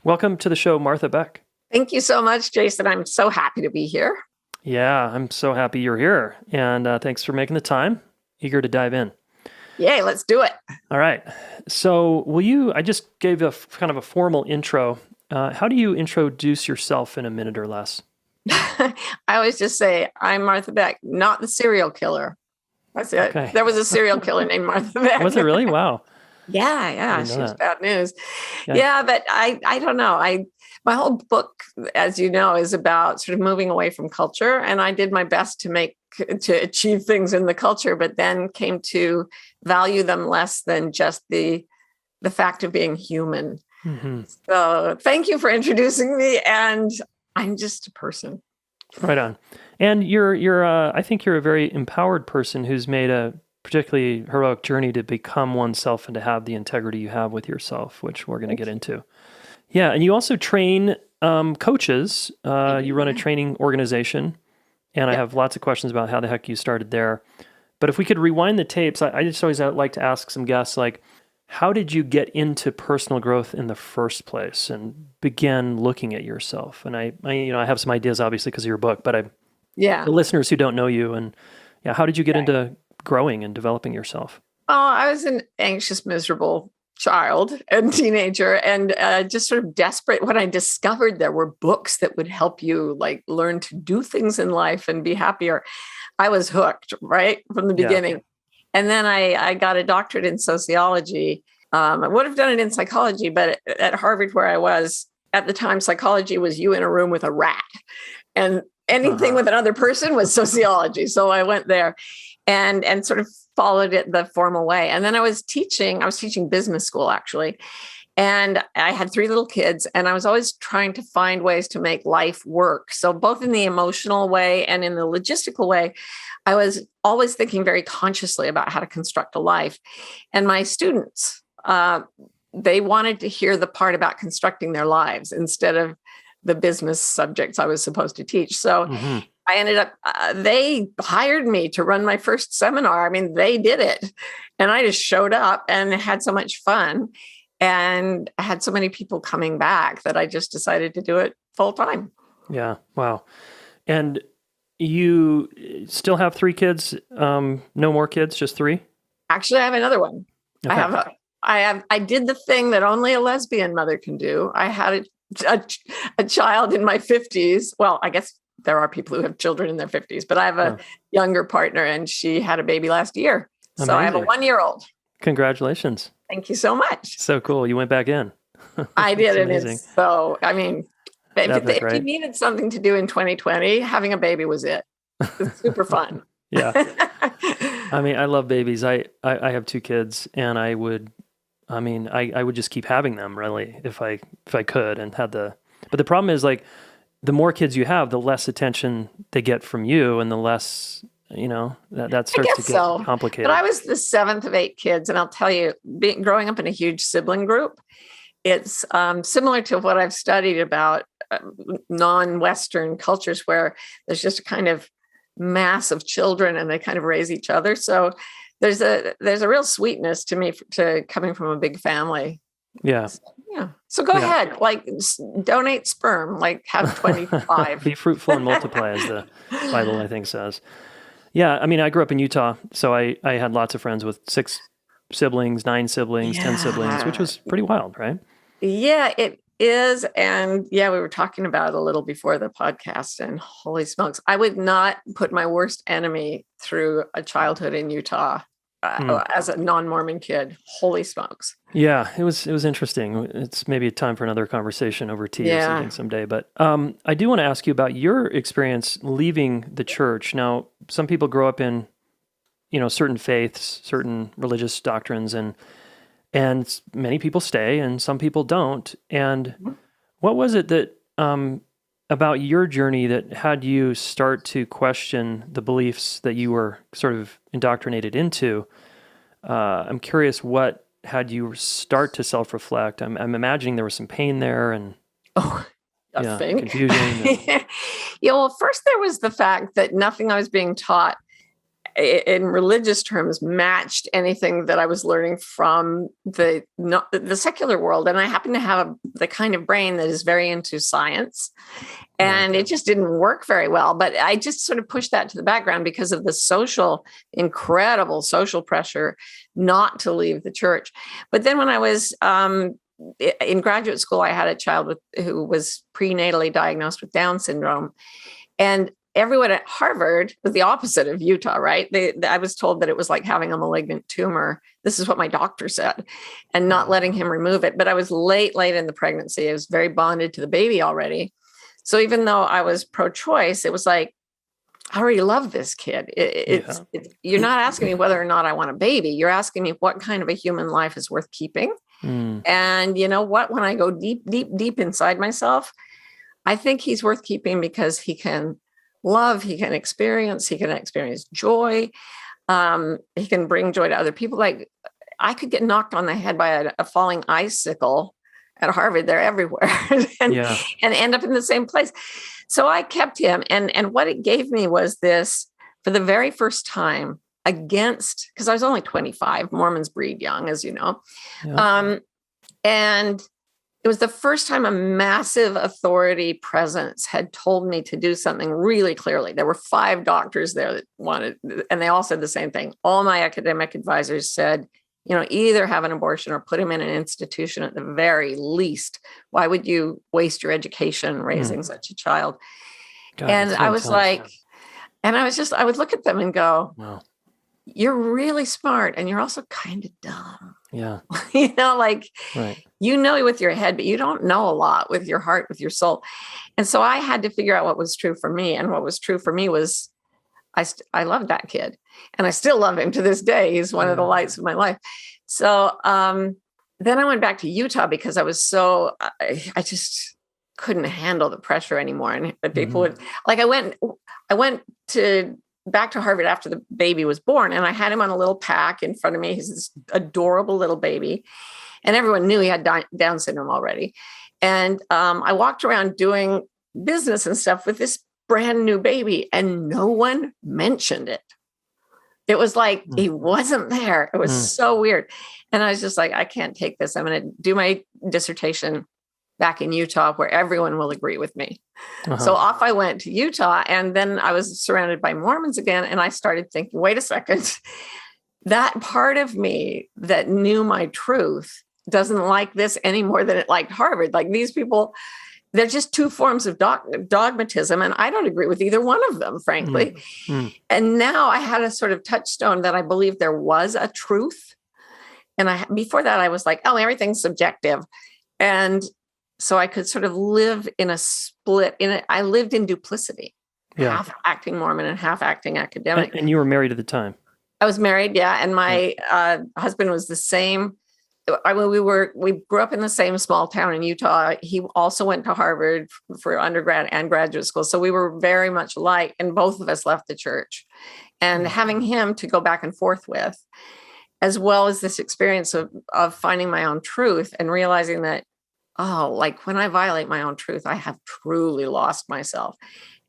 Welcome to the show, Martha Beck. Thank you so much, Jason. I'm so happy to be here. Yeah, I'm so happy you're here. And thanks for making the time. Eager to dive in. Yay, let's do it. All right. So I just gave kind of a formal intro. How do you introduce yourself in a minute or less? I always just say, I'm Martha Beck, not the serial killer. That's it. Okay. There was a serial killer named Martha Beck. Was it really? Wow. Yeah. She was bad news. Yeah. But I don't know. My whole book, as you know, is about sort of moving away from culture. And I did my best to achieve things in the culture, but then came to value them less than just the fact of being human. Mm-hmm. So thank you for introducing me. And I'm just a person. Right on. And I think you're a very empowered person who's made a particularly heroic journey to become oneself and to have the integrity you have with yourself, which we're going to get into. Yeah. And you also train coaches. You run a training organization, and I have lots of questions about how the heck you started there. But if we could rewind the tapes, I just always like to ask some guests, like, how did you get into personal growth in the first place and begin looking at yourself? And I have some ideas, obviously, because of your book, but the listeners who don't know you, and how did you get into growing and developing yourself? Oh, I was an anxious, miserable child and teenager, and just sort of desperate. When I discovered there were books that would help you like learn to do things in life and be happier, I was hooked right from the beginning. And then I got a doctorate in sociology. I would have done it in psychology, but at Harvard, where I was at the time, psychology was you in a room with a rat, and anything with another person was sociology. So I went there and sort of followed it the formal way. And then I was teaching business school, actually. And I had 3 little kids, and I was always trying to find ways to make life work. So both in the emotional way and in the logistical way, I was always thinking very consciously about how to construct a life. And my students, they wanted to hear the part about constructing their lives instead of the business subjects I was supposed to teach. So I ended up, they hired me to run my first seminar. I mean, they did it. And I just showed up and had so much fun. And I had so many people coming back that I just decided to do it full time. Yeah. Wow. And you still have 3 kids? No more kids, just 3? Actually, I have another one. Okay. I did the thing that only a lesbian mother can do. I had a child in my 50s. Well, I guess there are people who have children in their 50s, but I have a younger partner, and she had a baby last year. Amazing. So I have a 1-year-old. Congratulations. Thank you so much. So cool. You went back in. I did. And it's so, I mean, if you needed something to do in 2020, having a baby was it. It's super fun. Yeah. I mean, I love babies. I have 2 kids, and I would just keep having them, really, if I could, and but the problem is, like, the more kids you have, the less attention they get from you, and the less, that starts to get complicated. But I was the 7th of 8 kids, and I'll tell you, growing up in a huge sibling group, it's similar to what I've studied about non-Western cultures, where there's just a kind of mass of children, and they kind of raise each other. So there's a real sweetness to me to coming from a big family. Yeah. So go ahead, like donate sperm, like have 25. Be fruitful and multiply, as the Bible, I think, says. Yeah. I mean, I grew up in Utah, so I had lots of friends with 6 siblings, 9 siblings, 10 siblings, which was pretty wild, right? Yeah, it is. And we were talking about it a little before the podcast, and holy smokes, I would not put my worst enemy through a childhood in Utah. As a non-Mormon kid. Holy smokes. Yeah, it was interesting. It's maybe a time for another conversation over tea or something someday. But I do want to ask you about your experience leaving the church. Now, some people grow up in, certain faiths, certain religious doctrines, and many people stay and some people don't. And what was it that about your journey that had you start to question the beliefs that you were sort of indoctrinated into? I'm curious, what had you start to self-reflect? I'm imagining there was some pain there and confusion. Well, first there was the fact that nothing I was being taught in religious terms, matched anything that I was learning from the secular world. And I happen to have the kind of brain that is very into science. And it just didn't work very well. But I just sort of pushed that to the background because of the incredible social pressure not to leave the church. But then when I was in graduate school, I had a child who was prenatally diagnosed with Down syndrome. And everyone at Harvard was the opposite of Utah, right? I was told that it was like having a malignant tumor. This is what my doctor said, and not letting him remove it. But I was late in the pregnancy. I was very bonded to the baby already. So even though I was pro-choice, it was like, I already love this kid. You're not asking me whether or not I want a baby. You're asking me what kind of a human life is worth keeping. And you know what? When I go deep, deep, deep inside myself, I think he's worth keeping because he can love, he can experience joy. He can bring joy to other people. Like I could get knocked on the head by a falling icicle at Harvard. They're everywhere and end up in the same place. So I kept him. And what it gave me was this, for the very first time, because I was only 25, Mormons breed young, as you know. And it was the first time a massive authority presence had told me to do something really clearly. There were 5 doctors there that wanted, and they all said the same thing. All my academic advisors said, either have an abortion or put him in an institution at the very least. Why would you waste your education raising such a child? God, and I was like, I would look at them and go, wow, you're really smart. And you're also kind of dumb. Yeah. Right. With your head, but you don't know a lot with your heart, with your soul. And so I had to figure out what was true for me. And what was true for me was I loved that kid, and I still love him to this day. He's one of the lights of my life. So then I went back to Utah because I was I just couldn't handle the pressure anymore. And people would I went back to Harvard after the baby was born, and I had him on a little pack in front of me. He's this adorable little baby, and everyone knew he had Down syndrome already. And I walked around doing business and stuff with this brand new baby, and no one mentioned it. It was like he wasn't there. It was so weird. And I was just like, I can't take this. I'm going to do my dissertation back in Utah where everyone will agree with me. So off I went to Utah, and then I was surrounded by Mormons again. And I started thinking, wait a second, that part of me that knew my truth doesn't like this any more than it liked Harvard. Like these people, they're just 2 forms of dogmatism. And I don't agree with either one of them, frankly. And now I had a sort of touchstone that I believed there was a truth. And before that, I was like, oh, everything's subjective. And so I could sort of live in a split. I lived in duplicity, half acting Mormon and half acting academic. And you were married at the time? I was married, and my husband was the same. We grew up in the same small town in Utah. He also went to Harvard for undergrad and graduate school. So we were very much alike, and both of us left the church. And having him to go back and forth with, as well as this experience of finding my own truth and realizing that, when I violate my own truth, I have truly lost myself.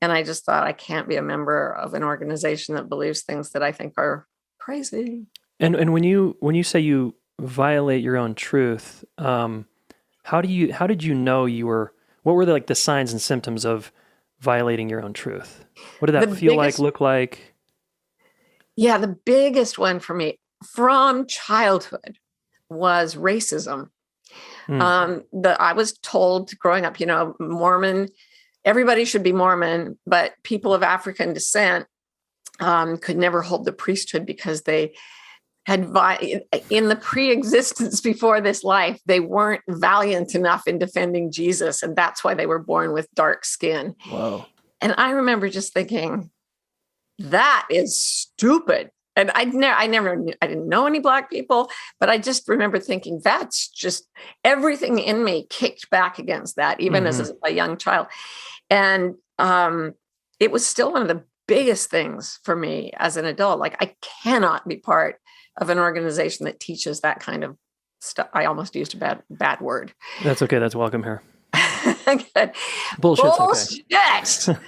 And I just thought, I can't be a member of an organization that believes things that I think are crazy. And when you say you violate your own truth, how did you know what were the signs and symptoms of violating your own truth? What did that look like? Yeah, the biggest one for me from childhood was racism. I was told growing up, Mormon, everybody should be Mormon, but people of African descent could never hold the priesthood because they had in the pre-existence before this life, they weren't valiant enough in defending Jesus. And that's why they were born with dark skin. Whoa. And I remember just thinking, that is stupid. And I didn't know any Black people, but I just remember thinking that's just everything in me kicked back against that, even as a young child. And it was still one of the biggest things for me as an adult. Like, I cannot be part of an organization that teaches that kind of stuff. I almost used a bad word. That's okay. That's welcome here. Good. Bullshit's Bullshit.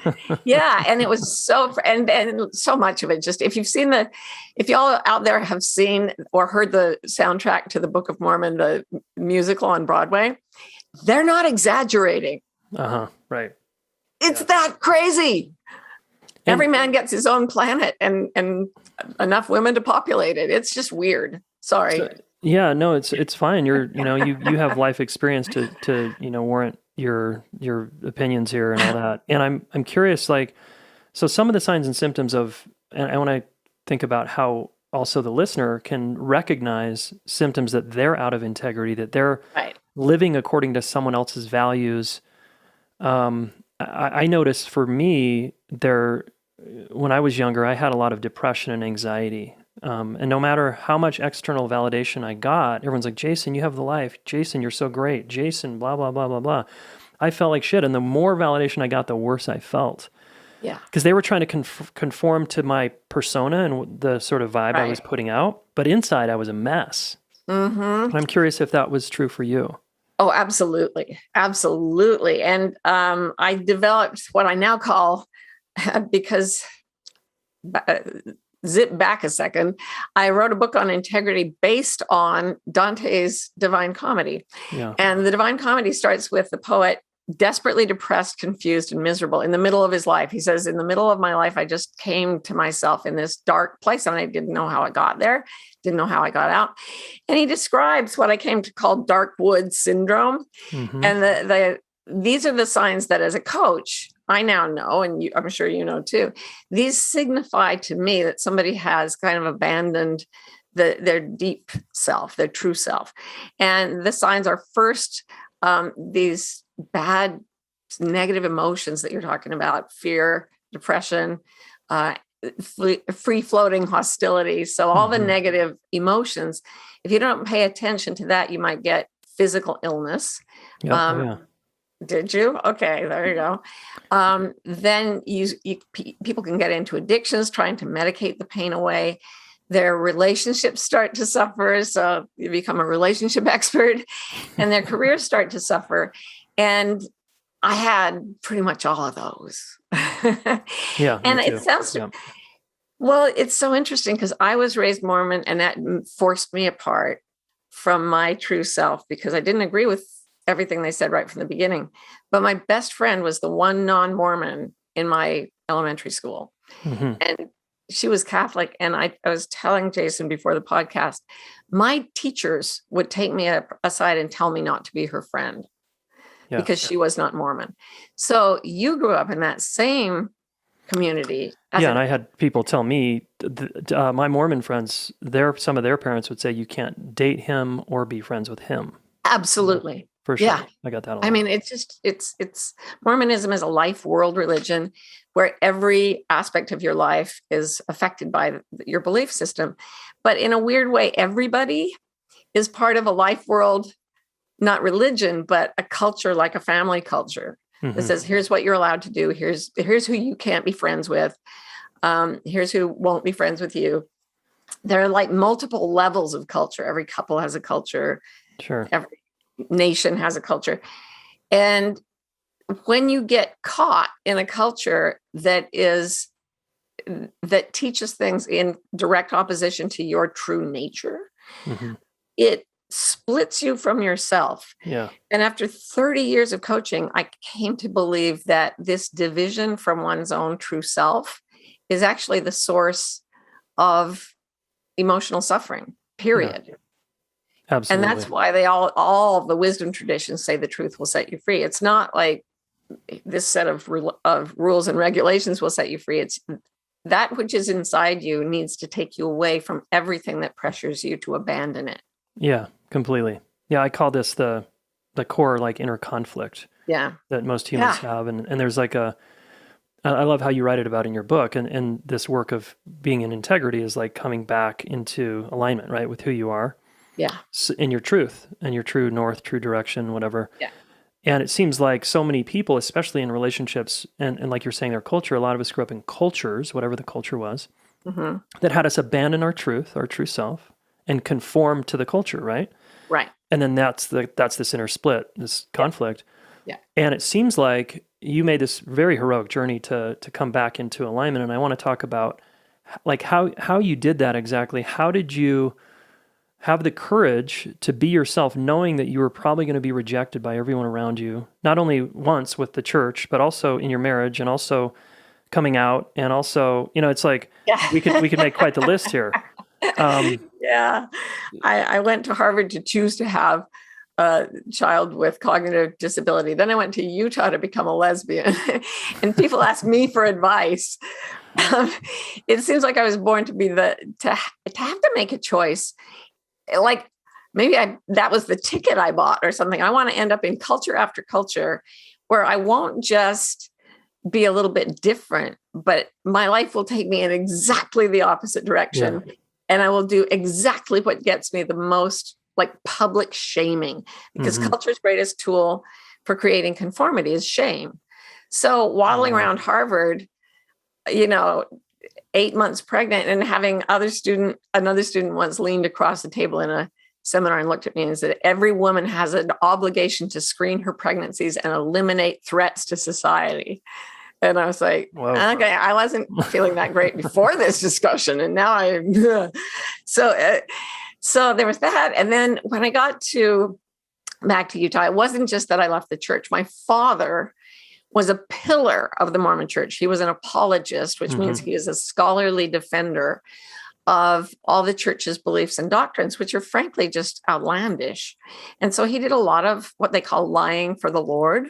Yeah. And it was and so much of it just, if y'all out there have seen or heard the soundtrack to the Book of Mormon, the musical on Broadway, they're not exaggerating. Right. It's that crazy. And every man gets his own planet and enough women to populate it. It's just weird. Sorry. yeah, no, it's fine. You have life experience to warrant your opinions here and all that. And I'm curious, like, so some of the signs and symptoms of, and when I think about how also the listener can recognize symptoms that they're out of integrity, that they're Right. living according to someone else's values. I noticed for me when I was younger, I had a lot of depression and anxiety. And no matter how much external validation I got, everyone's like, Jason, you have the life. Jason, you're so great. Jason, blah, blah, blah, blah, blah. I felt like shit. And the more validation I got, the worse I felt. Yeah. Because they were trying to conform to my persona and the sort of vibe I was putting out. But inside, I was a mess. Mm-hmm. And I'm curious if that was true for you. Oh, absolutely. Absolutely. And I developed what I now call, because zip back a second, I wrote a book on integrity based on Dante's Divine Comedy. Yeah. And the Divine Comedy starts with the poet desperately depressed, confused, and miserable in the middle of his life. He says, in the middle of my life, I just came to myself in this dark place and I didn't know how I got there, didn't know how I got out. And he describes what I came to call dark woods syndrome. Mm-hmm. And these are the signs that as a coach, I now know, and I'm sure you know too, these signify to me that somebody has kind of abandoned their deep self, their true self. And the signs are first, these bad negative emotions that you're talking about, fear, depression, free floating hostility. So all the negative emotions, if you don't pay attention to that, you might get physical illness. Yeah. Did you? Okay, there you go. Then people can get into addictions, trying to medicate the pain away. Their relationships start to suffer. So you become a relationship expert, and their careers start to suffer. And I had pretty much all of those. Yeah. And it sounds, well, it's so interesting because I was raised Mormon, and that forced me apart from my true self because I didn't agree with everything they said right from the beginning. But my best friend was the one non-Mormon in my elementary school. Mm-hmm. And she was Catholic. And I was telling Jason before the podcast, my teachers would take me aside and tell me not to be her friend because she was not Mormon. So you grew up in that same community. And I had people tell me, my Mormon friends, some of their parents would say you can't date him or be friends with him. Absolutely. For sure. Yeah. I got that a lot. I mean, it's Mormonism is a life world religion where every aspect of your life is affected by your belief system. But in a weird way, everybody is part of a life world, not religion, but a culture, like a family culture that says, here's what you're allowed to do. Here's who you can't be friends with. Here's who won't be friends with you. There are like multiple levels of culture. Every couple has a culture. Sure. Every nation has a culture. And when you get caught in a culture that teaches things in direct opposition to your true nature, it splits you from yourself. Yeah. And after 30 years of coaching, I came to believe that this division from one's own true self is actually the source of emotional suffering, period. Yeah. Absolutely. And that's why all the wisdom traditions say the truth will set you free. It's not like this set of rules and regulations will set you free. It's that which is inside you needs to take you away from everything that pressures you to abandon it. Yeah, completely. Yeah, I call this the core like inner conflict. Yeah. That most humans have. And there's like I love how you write it about in your book, and this work of being in integrity is like coming back into alignment, right, with who you are. Yeah. In your truth and your true north, true direction, whatever. Yeah. And it seems like so many people, especially in relationships, and like you're saying, their culture, a lot of us grew up in cultures, whatever the culture was, that had us abandon our truth, our true self, and conform to the culture, right? Right. And then that's this inner split, this conflict. Yeah. And it seems like you made this very heroic journey to come back into alignment. And I want to talk about like how you did that exactly. How did you have the courage to be yourself, knowing that you were probably going to be rejected by everyone around you, not only once with the church, but also in your marriage, and also coming out, and also, it's like Yeah. we could make quite the list here. Yeah. I went to Harvard to choose to have a child with cognitive disability. Then I went to Utah to become a lesbian. And people ask me for advice. It seems like I was born to be to have to make a choice. Like maybe that was the ticket I bought or something. I want to end up in culture after culture where I won't just be a little bit different, but my life will take me in exactly the opposite direction. Yeah. And I will do exactly what gets me the most like public shaming, because culture's greatest tool for creating conformity is shame. So waddling around Harvard, 8 months pregnant and having another student once leaned across the table in a seminar and looked at me and said, every woman has an obligation to screen her pregnancies and eliminate threats to society. And I was like, whoa. Okay, I wasn't feeling that great before this discussion. And now so there was that. And then when I got back to Utah, it wasn't just that I left the church. My father was a pillar of the Mormon church. He was an apologist, which means he is a scholarly defender of all the church's beliefs and doctrines, which are frankly just outlandish. And so he did a lot of what they call lying for the Lord.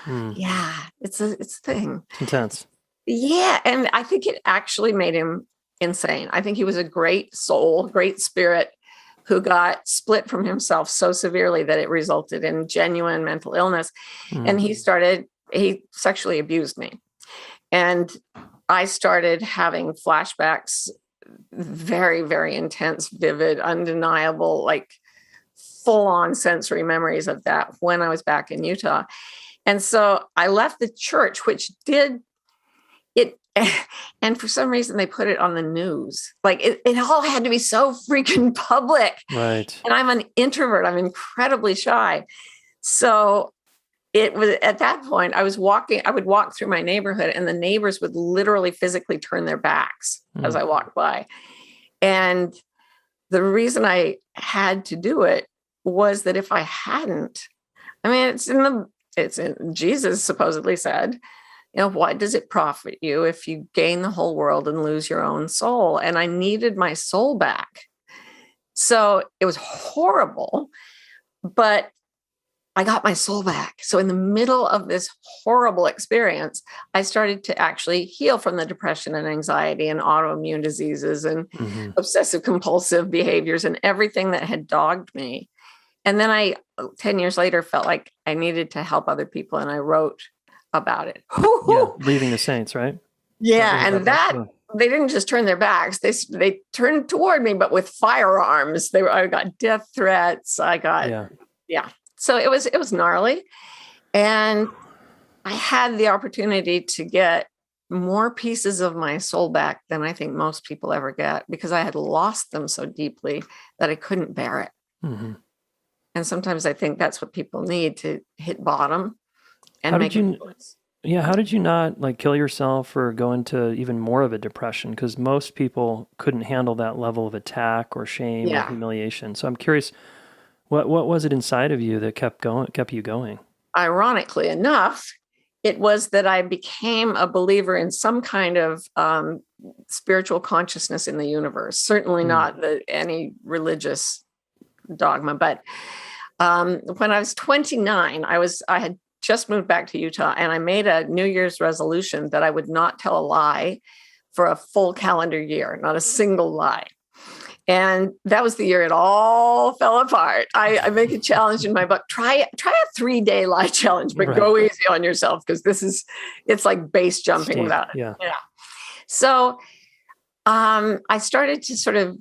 Yeah, it's a thing. It's intense. Yeah. And I think it actually made him insane. I think he was a great soul, great spirit who got split from himself so severely that it resulted in genuine mental illness. And he sexually abused me. And I started having flashbacks, very, very intense, vivid, undeniable, like full-on sensory memories of that when I was back in Utah. And so I left the church, which did it. And for some reason, they put it on the news. Like it all had to be so freaking public. Right. And I'm an introvert. I'm incredibly shy. So it was at that point, I would walk through my neighborhood and the neighbors would literally physically turn their backs as I walked by. And the reason I had to do it was that if I hadn't, I mean, Jesus supposedly said, what does it profit you if you gain the whole world and lose your own soul? And I needed my soul back. So it was horrible, but I got my soul back. So in the middle of this horrible experience, I started to actually heal from the depression and anxiety and autoimmune diseases and obsessive compulsive behaviors and everything that had dogged me. And then I, 10 years later, felt like I needed to help other people. And I wrote about it. Yeah, Leaving the Saints, right? Yeah. And they didn't just turn their backs. They turned toward me, but with firearms. I got death threats. I got, yeah. So it was gnarly. And I had the opportunity to get more pieces of my soul back than I think most people ever get, because I had lost them so deeply that I couldn't bear it. And sometimes I think that's what people need to hit bottom and make a choice. Yeah, how did you not kill yourself or go into even more of a depression? Because most people couldn't handle that level of attack or shame or humiliation. So I'm curious, what was it inside of you that kept you going? Ironically enough, it was that I became a believer in some kind of spiritual consciousness in the universe. Certainly not any religious dogma, but when I was 29, I had just moved back to Utah, and I made a New Year's resolution that I would not tell a lie for a full calendar year, not a single lie. And that was the year it all fell apart. I make a challenge in my book. Try a 3-day lie challenge, but go easy on yourself, because it's like base jumping without it. Yeah. So I started to sort of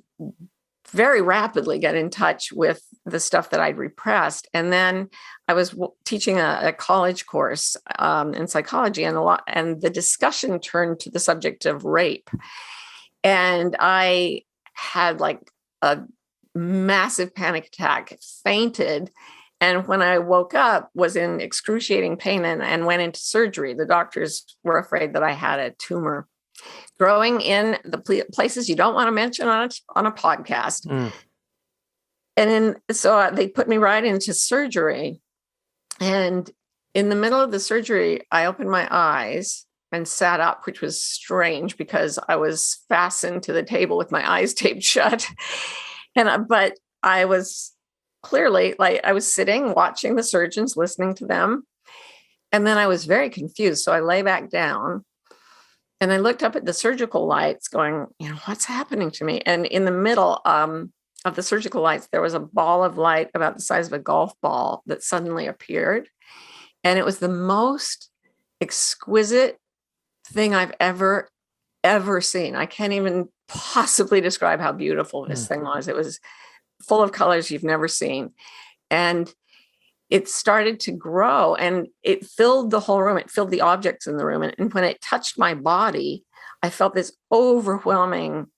very rapidly get in touch with the stuff that I'd repressed. And then I was teaching a college course in psychology, and the discussion turned to the subject of rape. And I had like a massive panic attack, fainted, And when I woke up, was in excruciating pain and went into surgery. The doctors were afraid that I had a tumor growing in the places you don't want to mention on a podcast. And so they put me right into surgery. And in the middle of the surgery, I opened my eyes and sat up, which was strange because I was fastened to the table with my eyes taped shut. But I was clearly, like, I was sitting, watching the surgeons, listening to them. And then I was very confused. So I lay back down and I looked up at the surgical lights going, what's happening to me? And in the middle of the surgical lights, there was a ball of light about the size of a golf ball that suddenly appeared. And it was the most exquisite thing I've ever seen. I can't even possibly describe how beautiful this thing was. It was full of colors you've never seen. And it started to grow and it filled the whole room. It filled the objects in the room. And when it touched my body, I felt this overwhelming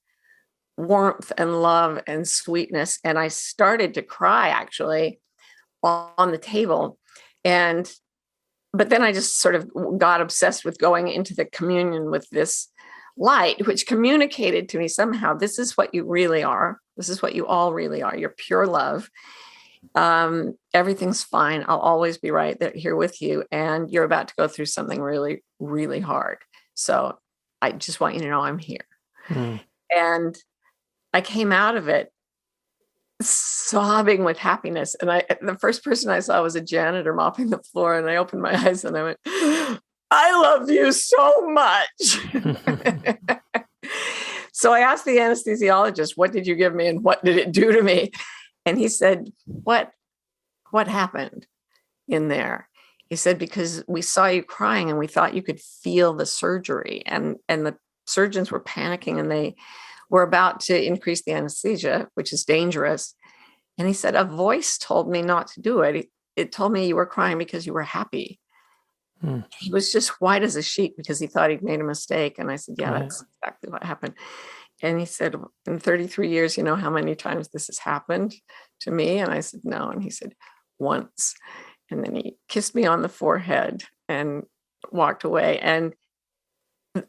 warmth and love and sweetness. And I started to cry actually on the table. But then I just sort of got obsessed with going into the communion with this light, which communicated to me somehow, this is what you really are. This is what you all really are. You're pure love. Everything's fine. I'll always be right there here with you. And you're about to go through something really, really hard. So I just want you to know I'm here. And I came out of it sobbing with happiness. And the first person I saw was a janitor mopping the floor. And I opened my eyes and I went, I love you so much. So I asked the anesthesiologist, what did you give me and what did it do to me? And he said, what happened in there? He said, because we saw you crying and we thought you could feel the surgery. And the surgeons were panicking and they were about to increase the anesthesia, which is dangerous. And he said, a voice told me not to do it. It told me you were crying because you were happy. He was just white as a sheet because he thought he'd made a mistake. And I said, yeah, that's exactly what happened. And he said, in 33 years, you know how many times this has happened to me? And I said, no. And he said, once. And then he kissed me on the forehead and walked away. And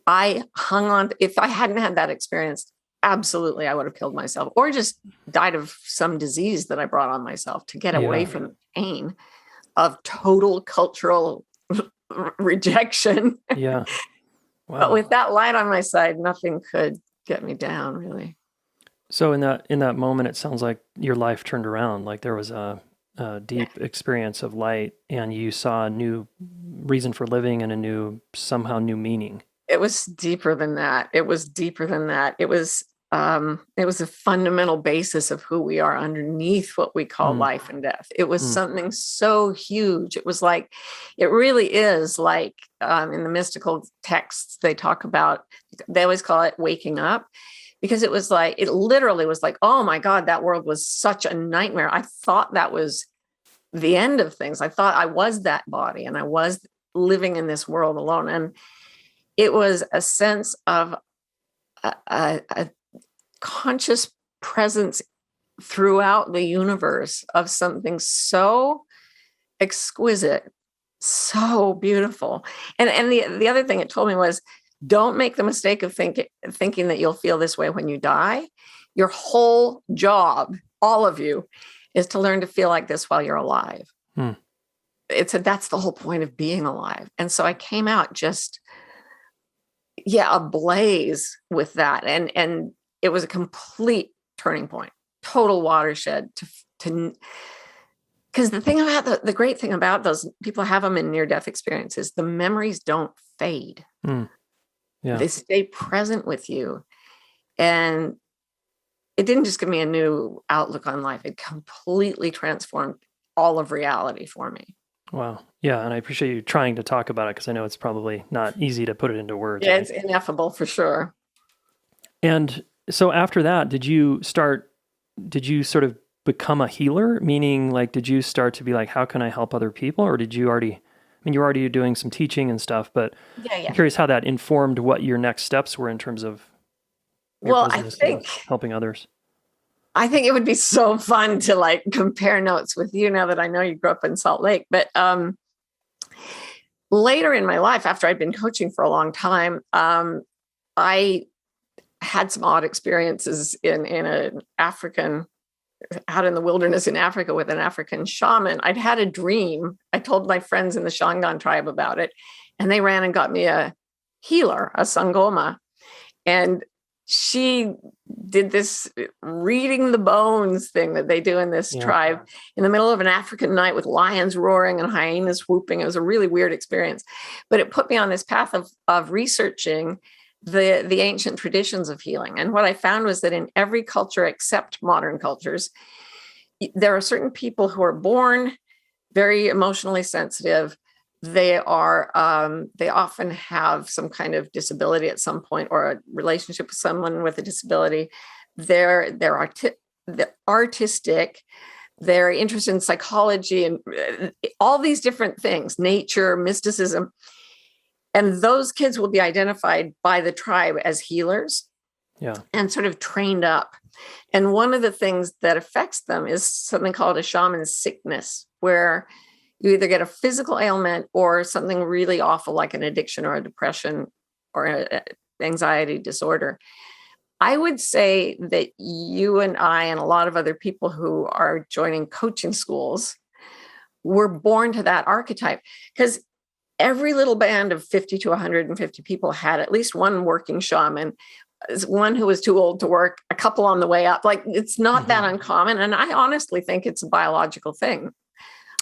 I hung on. If I hadn't had that experience, absolutely, I would have killed myself or just died of some disease that I brought on myself to get away from the pain of total cultural rejection. Yeah. Wow. But with that light on my side, nothing could get me down, really. So in that moment, it sounds like your life turned around. Like there was a deep experience of light, and you saw a new reason for living and a somehow new meaning. It was deeper than that. It was a fundamental basis of who we are underneath what we call life and death. It was something so huge. It was like, it really is like in the mystical texts, they always call it waking up, because it literally was like, oh my God, that world was such a nightmare. I thought that was the end of things. I thought I was that body and I was living in this world alone. And it was a sense of a conscious presence throughout the universe of something so exquisite, so beautiful. And the other thing it told me was, don't make the mistake of thinking that you'll feel this way when you die. Your whole job, all of you, is to learn to feel like this while you're alive. That's the whole point of being alive. And so I came out just ablaze with that. And it was a complete turning point, total watershed to because the great thing about those people have them in near-death experiences, the memories don't fade. They stay present with you. And it didn't just give me a new outlook on life. It completely transformed all of reality for me. Wow. Yeah. And I appreciate you trying to talk about it because I know it's probably not easy to put it into words. Yeah, it's ineffable for sure. And so after that, did you sort of become a healer? Meaning, like, did you start to be like, how can I help other people? Or did you already, you're already doing some teaching and stuff, but I'm curious how that informed what your next steps were in terms of your business I think helping others. I think it would be so fun to like compare notes with you now that I know you grew up in Salt Lake. But later in my life, after I'd been coaching for a long time, I had some odd experiences in an African, out in the wilderness in Africa with an African shaman. I'd had a dream. I told my friends in the Shangaan tribe about it, and they ran and got me a healer, a Sangoma. And she did this reading the bones thing that they do in this tribe in the middle of an African night with lions roaring and hyenas whooping. It was a really weird experience, but it put me on this path of researching the ancient traditions of healing. And what I found was that in every culture except modern cultures, there are certain people who are born very emotionally sensitive. They often have some kind of disability at some point, or a relationship with someone with a disability. They're artistic. They're interested in psychology and all these different things, nature, mysticism. And those kids will be identified by the tribe as healers and sort of trained up. And one of the things that affects them is something called a shaman sickness, where you either get a physical ailment or something really awful like an addiction or a depression or an anxiety disorder. I would say that you and I and a lot of other people who are joining coaching schools were born to that archetype, because every little band of 50 to 150 people had at least one working shaman, one who was too old to work, a couple on the way up. Like, it's not that uncommon. And I honestly think it's a biological thing.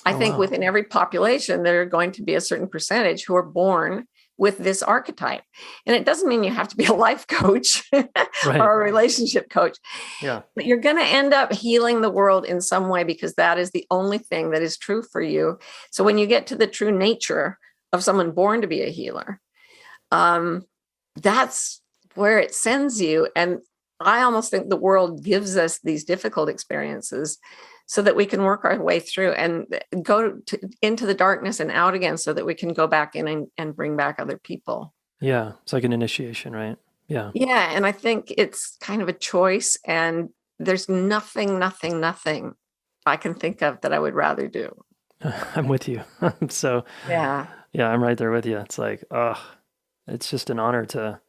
I think within every population, there are going to be a certain percentage who are born with this archetype. And it doesn't mean you have to be a life coach or a relationship coach. But you're going to end up healing the world in some way, because that is the only thing that is true for you. So when you get to the true nature of someone born to be a healer, that's where it sends you. And I almost think the world gives us these difficult experiences so that we can work our way through and go into the darkness and out again, so that we can go back in and bring back other people. Yeah. It's like an initiation, right? Yeah. Yeah. And I think it's kind of a choice, and there's nothing I can think of that I would rather do. I'm with you. So yeah, I'm right there with you. It's like, it's just an honor to,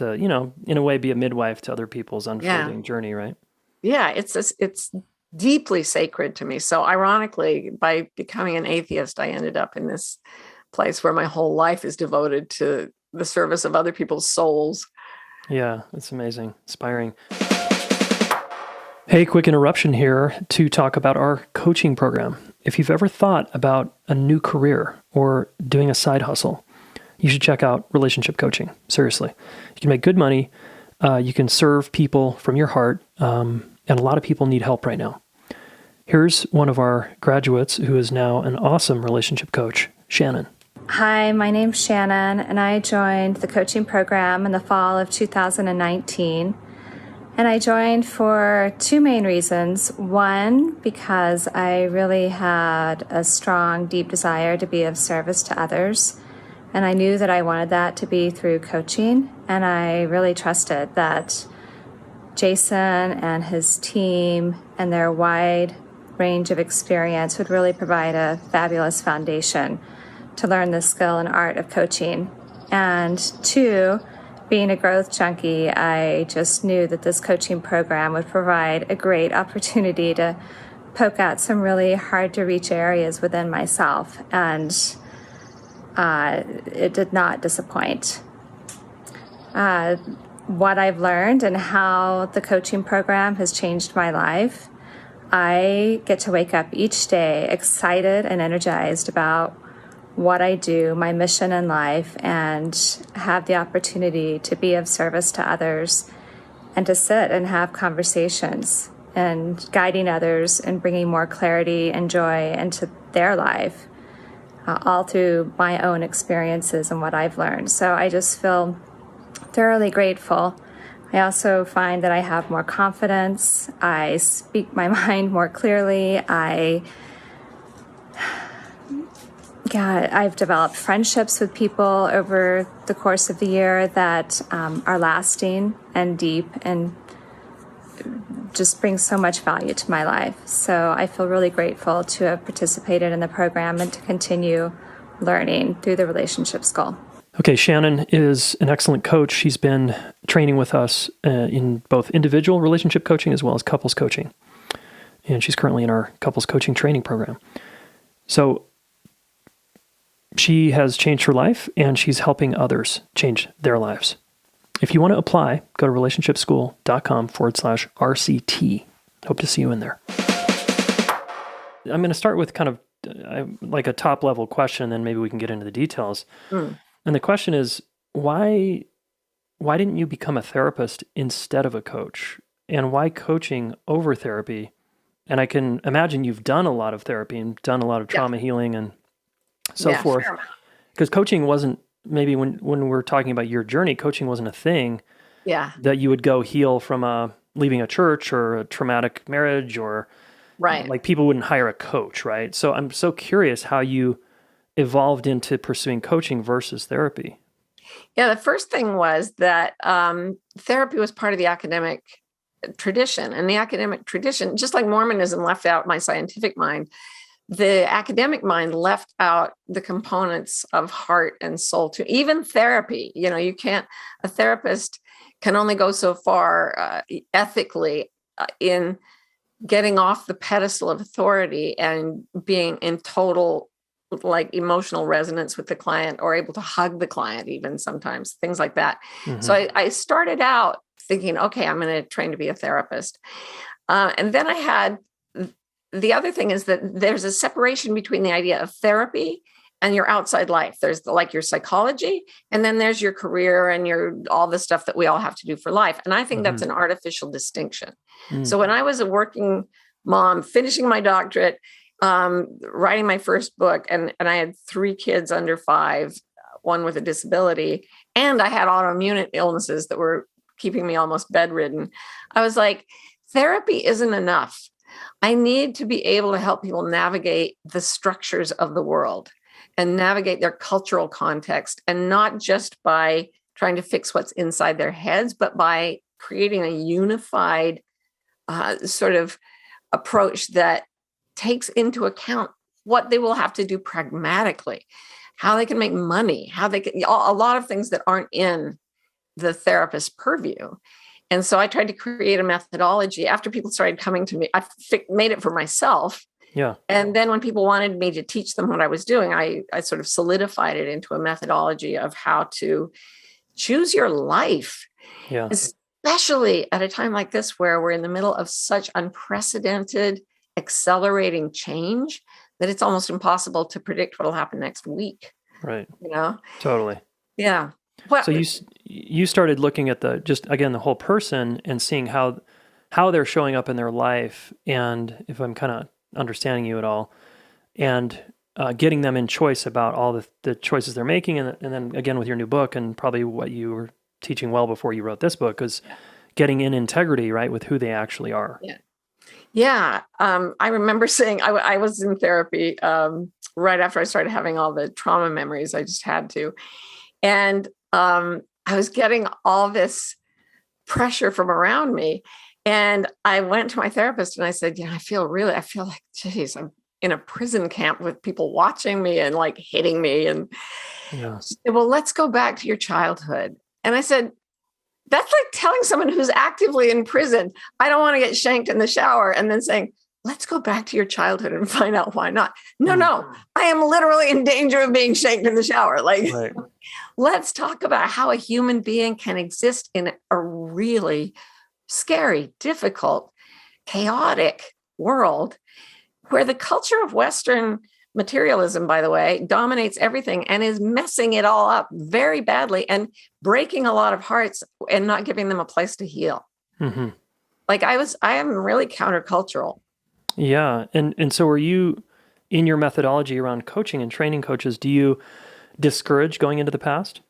in a way, be a midwife to other people's unfolding journey, right? Yeah, it's deeply sacred to me. So ironically, by becoming an atheist, I ended up in this place where my whole life is devoted to the service of other people's souls. Yeah, it's amazing, inspiring. Hey, quick interruption here to talk about our coaching program. If you've ever thought about a new career or doing a side hustle, you should check out relationship coaching. Seriously. You can make good money. You can serve people from your heart. And a lot of people need help right now. Here's one of our graduates who is now an awesome relationship coach, Shannon. Hi, my name's Shannon, and I joined the coaching program in the fall of 2019. And I joined for two main reasons. One, because I really had a strong, deep desire to be of service to others. And I knew that I wanted that to be through coaching. And I really trusted that Jason and his team and their wide range of experience would really provide a fabulous foundation to learn the skill and art of coaching. And two, being a growth junkie, I just knew that this coaching program would provide a great opportunity to poke at some really hard to reach areas within myself. And it did not disappoint. What I've learned and how the coaching program has changed my life, I get to wake up each day excited and energized about what I do, my mission in life, and have the opportunity to be of service to others and to sit and have conversations and guiding others and bringing more clarity and joy into their life, all through my own experiences and what I've learned. So I just feel thoroughly grateful. I also find that I have more confidence. I speak my mind more clearly. I've developed friendships with people over the course of the year that are lasting and deep and just brings so much value to my life. So I feel really grateful to have participated in the program and to continue learning through the Relationship School. Okay, Shannon is an excellent coach. She's been training with us in both individual relationship coaching as well as couples coaching. And she's currently in our couples coaching training program. So she has changed her life and she's helping others change their lives. If you want to apply, go to relationshipschool.com/RCT. Hope to see you in there. I'm going to start with kind of like a top level question, and then maybe we can get into the details. And the question is, why didn't you become a therapist instead of a coach? And why coaching over therapy? And I can imagine you've done a lot of therapy and done a lot of trauma healing and so forth. Because coaching wasn't, maybe when we're talking about your journey, coaching wasn't a thing that you would go heal from leaving a church or a traumatic marriage or like people wouldn't hire a coach, right? So I'm so curious how you evolved into pursuing coaching versus therapy. Yeah, the first thing was that therapy was part of the academic tradition. And the academic tradition, just like Mormonism left out my scientific mind, the academic mind left out the components of heart and soul to even therapy. You know, a therapist can only go so far ethically in getting off the pedestal of authority and being in total like emotional resonance with the client or able to hug the client even sometimes, things like that. Mm-hmm. So I started out thinking, okay, I'm going to train to be a therapist. And then I had, the other thing is that there's a separation between the idea of therapy and your outside life. There's like your psychology, and then there's your career and all the stuff that we all have to do for life. And I think that's an artificial distinction. So when I was a working mom, finishing my doctorate, writing my first book, and I had 3 kids under 5, one with a disability, and I had autoimmune illnesses that were keeping me almost bedridden. I was like, therapy isn't enough. I need to be able to help people navigate the structures of the world and navigate their cultural context, and not just by trying to fix what's inside their heads, but by creating a unified sort of approach that takes into account what they will have to do pragmatically, how they can make money, how they can, a lot of things that aren't in the therapist's purview. And so I tried to create a methodology. After people started coming to me, I made it for myself. Yeah. And then when people wanted me to teach them what I was doing, I sort of solidified it into a methodology of how to choose your life. Yeah. Especially at a time like this, where we're in the middle of such unprecedented, accelerating change that it's almost impossible to predict what will happen next week. Right. You know? Totally. Yeah. Well, so you started looking at the whole person and seeing how they're showing up in their life, and if I'm kind of understanding you at all, and getting them in choice about all the choices they're making, and then again with your new book, and probably what you were teaching well before you wrote this book, is getting in integrity, right, with who they actually are. Yeah. Yeah. I remember saying I was in therapy right after I started having all the trauma memories. I just had to. And I was getting all this pressure from around me. And I went to my therapist and I said, I feel like, geez, I'm in a prison camp with people watching me and like hitting me. And she said, well, let's go back to your childhood. And I said, that's like telling someone who's actively in prison, I don't want to get shanked in the shower, and then saying, let's go back to your childhood and find out why not. No, I am literally in danger of being shanked in the shower. Like, let's talk about how a human being can exist in a really scary, difficult, chaotic world where the culture of Western materialism, by the way, dominates everything and is messing it all up very badly and breaking a lot of hearts and not giving them a place to heal. Mm-hmm. Like I am really countercultural. Yeah. And so are you, in your methodology around coaching and training coaches, do you discourage going into the past?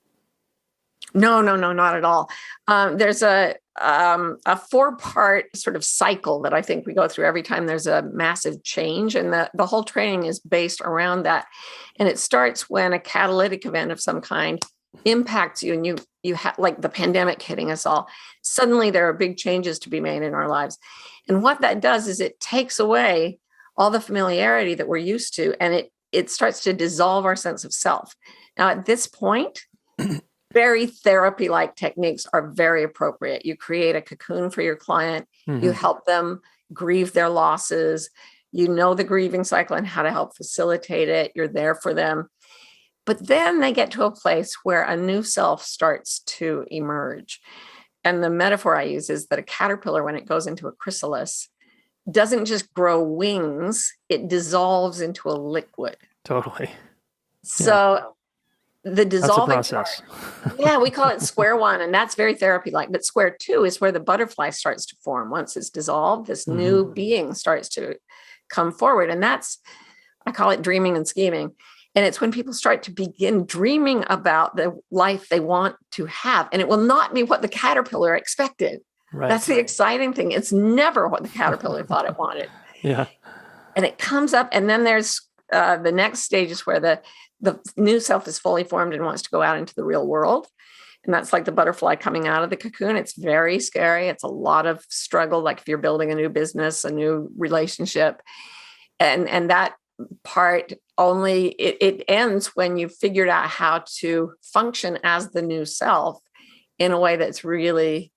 No, not at all. There's a 4-part sort of cycle that I think we go through every time there's a massive change. And the whole training is based around that. And it starts when a catalytic event of some kind impacts you, and you have, like the pandemic hitting us all, suddenly there are big changes to be made in our lives. And what that does is it takes away all the familiarity that we're used to, and it starts to dissolve our sense of self. Now, at this point, very therapy-like techniques are very appropriate. You create a cocoon for your client. You help them grieve their losses. You know the grieving cycle and how to help facilitate it. You're there for them. But then they get to a place where a new self starts to emerge. And the metaphor I use is that a caterpillar, when it goes into a chrysalis, doesn't just grow wings, it dissolves into a liquid. Totally. So the dissolving That's a process. we call it square one, and that's very therapy-like. But square two is where the butterfly starts to form. Once it's dissolved, this new being starts to come forward. And I call it dreaming and scheming. And it's when people start to begin dreaming about the life they want to have. And it will not be what the caterpillar expected. Right. That's the exciting thing. It's never what the caterpillar thought it wanted. Yeah. And it comes up, and then there's the next stage is where the new self is fully formed and wants to go out into the real world. And that's like the butterfly coming out of the cocoon. It's very scary. It's a lot of struggle. Like if you're building a new business, a new relationship, and that part only, it ends when you've figured out how to function as the new self in a way that's really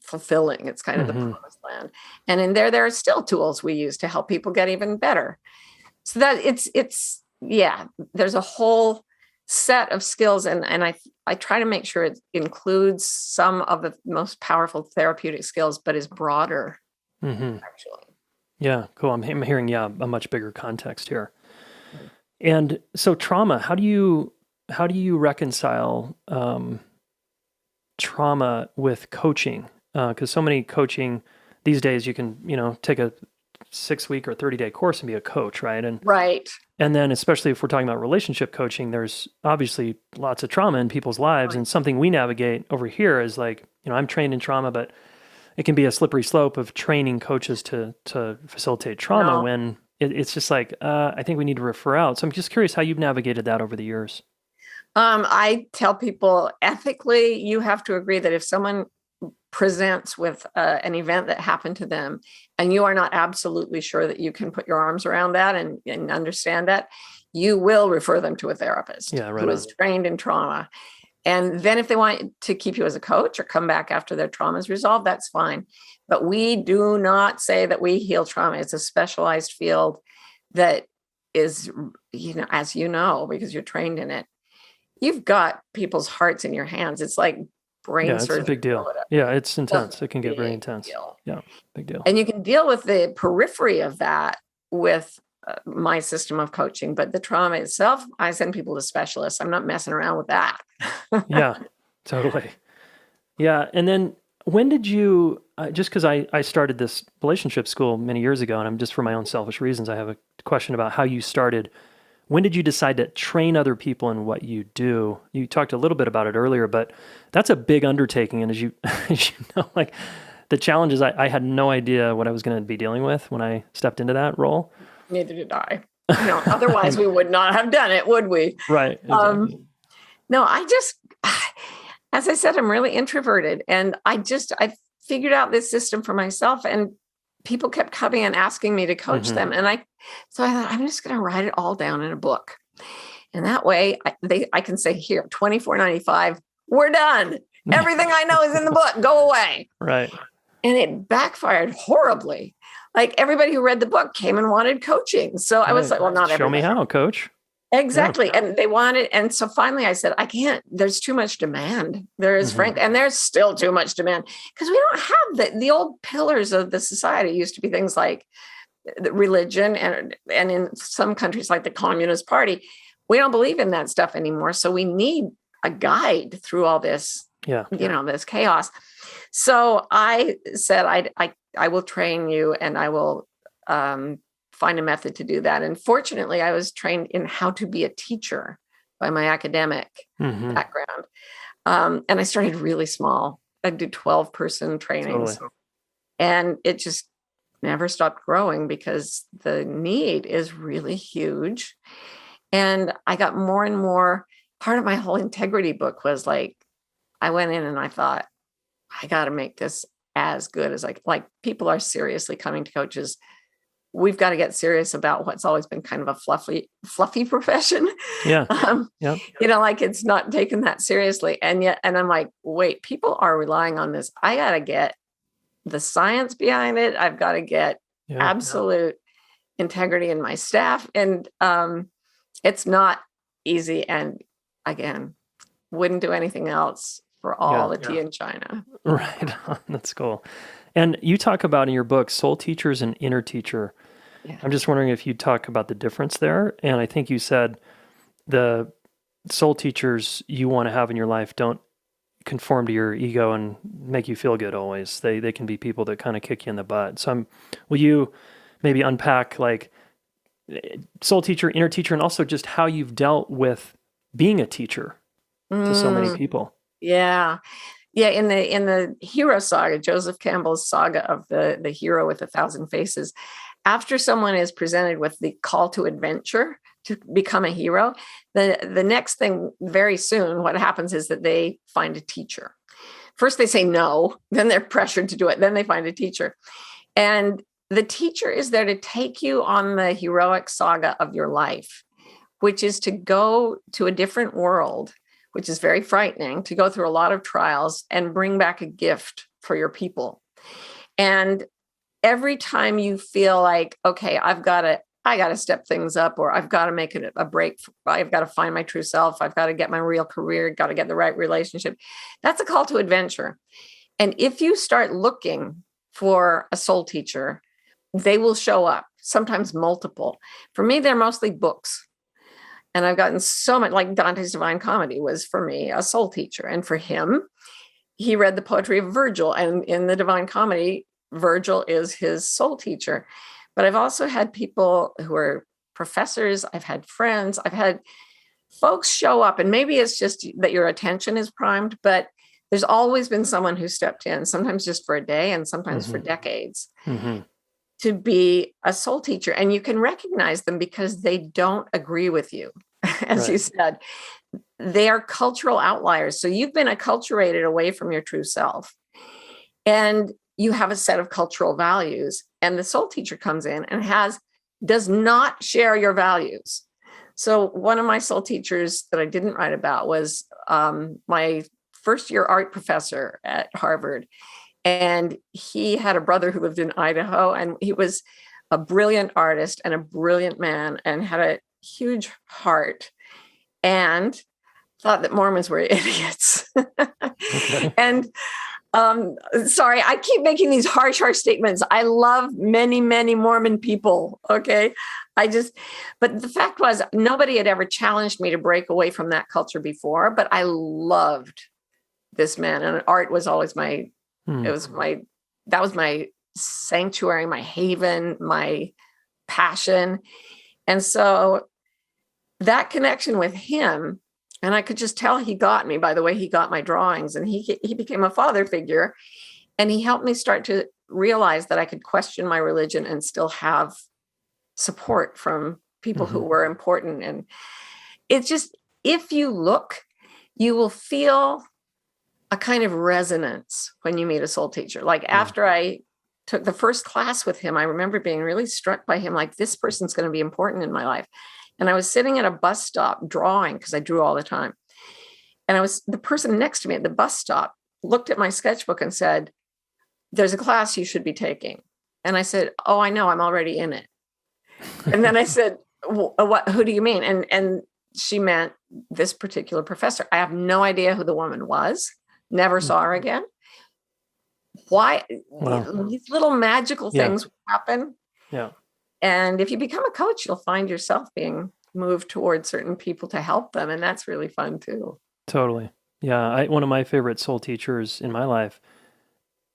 fulfilling. It's kind of the promised land. And in there are still tools we use to help people get even better. So that there's a whole set of skills, and I try to make sure it includes some of the most powerful therapeutic skills, but is broader, actually. Yeah, cool. I'm hearing, a much bigger context here. And so trauma, how do you reconcile trauma with coaching? Because so many coaching these days, you can, take a 6-week or 30-day course and be a coach, right? And then especially if we're talking about relationship coaching, there's obviously lots of trauma in people's lives. And something we navigate over here is like, I'm trained in trauma, but it can be a slippery slope of training coaches to facilitate trauma when it's just like, I think we need to refer out. So I'm just curious how you've navigated that over the years. I tell people ethically, you have to agree that if someone presents with an event that happened to them and you are not absolutely sure that you can put your arms around that and understand that, you will refer them to a therapist who is trained in trauma. And then if they want to keep you as a coach or come back after their trauma is resolved, that's fine. But we do not say that we heal trauma. It's a specialized field that is, as you know, because you're trained in it, you've got people's hearts in your hands. It's like brain surgery. It's a big deal. Yeah, it's intense. It can get very intense. Yeah, big deal. And you can deal with the periphery of that with my system of coaching, but the trauma itself, I send people to specialists. I'm not messing around with that. Yeah, totally. Yeah. And then when did you, just because I started this relationship school many years ago, and I'm just for my own selfish reasons, I have a question about how you started. When did you decide to train other people in what you do? You talked a little bit about it earlier, but that's a big undertaking. And as you know, like the challenge is I had no idea what I was going to be dealing with when I stepped into that role. Neither did I. Otherwise we would not have done it, would we? Right. Exactly. No, as I said, I'm really introverted, and I figured out this system for myself, and people kept coming and asking me to coach them. And so I thought, I'm just going to write it all down in a book. And that way I can say, here, $24.95, we're done. Everything I know is in the book. Go away. Right. And it backfired horribly. Like everybody who read the book came and wanted coaching. So I was like, well, not everybody. Show me how, coach. Exactly. Yeah. And they wanted, and so finally I said, I can't, there's too much demand. There is frankly, and there's still too much demand because we don't have the old pillars of the society used to be things like religion and in some countries like the Communist Party, we don't believe in that stuff anymore. So we need a guide through all this, this chaos. So I said, I will train you and I will, find a method to do that. And fortunately, I was trained in how to be a teacher by my academic background. And I started really small. I did 12-person trainings. Totally. And it just never stopped growing because the need is really huge. And I got more and more part of my whole integrity book was like, I went in and I thought, I got to make this as good as like people are seriously coming to coaches. We've got to get serious about what's always been kind of a fluffy profession. Yeah. Yep. Like it's not taken that seriously. And I'm like, wait, people are relying on this. I got to get the science behind it. I've got to get absolute integrity in my staff. And it's not easy. And again, wouldn't do anything else for all the tea in China. Right. That's cool. And you talk about in your book, soul teachers and inner teacher. Yeah. I'm just wondering if you talk about the difference there. And I think you said the soul teachers you want to have in your life don't conform to your ego and make you feel good always. They can be people that kind of kick you in the butt. So will you maybe unpack like soul teacher, inner teacher, and also just how you've dealt with being a teacher to so many people? Yeah. In the hero saga, Joseph Campbell's saga of the hero with 1,000 faces, after someone is presented with the call to adventure to become a hero, the next thing very soon, what happens is that they find a teacher. First they say no, then they're pressured to do it. Then they find a teacher. And the teacher is there to take you on the heroic saga of your life, which is to go to a different world, which is very frightening, to go through a lot of trials and bring back a gift for your people. And every time you feel like, okay, I got to step things up, or I've got to make it a break. I've got to find my true self. I've got to get my real career, got to get the right relationship. That's a call to adventure. And if you start looking for a soul teacher, they will show up, sometimes multiple. For me, they're mostly books. And I've gotten so much, like Dante's Divine Comedy was for me a soul teacher. And for him, he read the poetry of Virgil. And in the Divine Comedy, Virgil is his soul teacher. But I've also had people who are professors. I've had friends. I've had folks show up. And maybe it's just that your attention is primed, but there's always been someone who stepped in, sometimes just for a day and sometimes for decades. To be a soul teacher. And you can recognize them because they don't agree with you. As you said, they are cultural outliers. So you've been acculturated away from your true self. And you have a set of cultural values. And the soul teacher comes in and does not share your values. So one of my soul teachers that I didn't write about was my first year art professor at Harvard. And he had a brother who lived in Idaho, and he was a brilliant artist and a brilliant man and had a huge heart and thought that Mormons were idiots. And sorry, I keep making these harsh statements. I love many, many Mormon people. Okay. But the fact was, nobody had ever challenged me to break away from that culture before, but I loved this man, and art was always that was my sanctuary, my haven, my passion. And so that connection with him, and I could just tell he got me by the way he got my drawings, and he became a father figure, and he helped me start to realize that I could question my religion and still have support from people who were important. And it's just, if you look, you will feel a kind of resonance when you meet a soul teacher. Like after I took the first class with him, I remember being really struck by him, like this person's going to be important in my life. And I was sitting at a bus stop drawing, because I drew all the time. And the person next to me at the bus stop looked at my sketchbook and said, "There's a class you should be taking." And I said, "Oh, I know, I'm already in it." And then I said, "What? Who do you mean?" And she meant this particular professor. I have no idea who the woman was. Never saw her again. Why? Wow. These little magical things happen. Yeah. And if you become a coach, you'll find yourself being moved towards certain people to help them. And that's really fun too. Totally. Yeah. One of my favorite soul teachers in my life,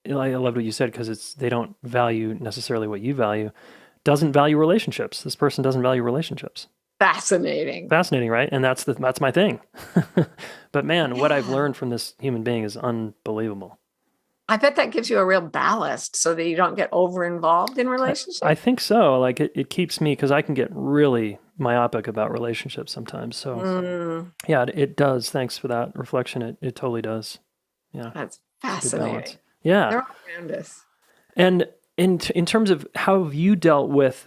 I loved what you said, because they don't value necessarily what you value, doesn't value relationships. This person doesn't value relationships. Fascinating, right? And that's my thing. But man, what I've learned from this human being is unbelievable. I bet that gives you a real ballast so that you don't get over involved in relationships. I think so. Like it keeps me, because I can get really myopic about relationships sometimes. So yeah, it does. Thanks for that reflection. It totally does. Yeah. That's It's a good balance. fascinating. Yeah. They're all around us. And in terms of how have you dealt with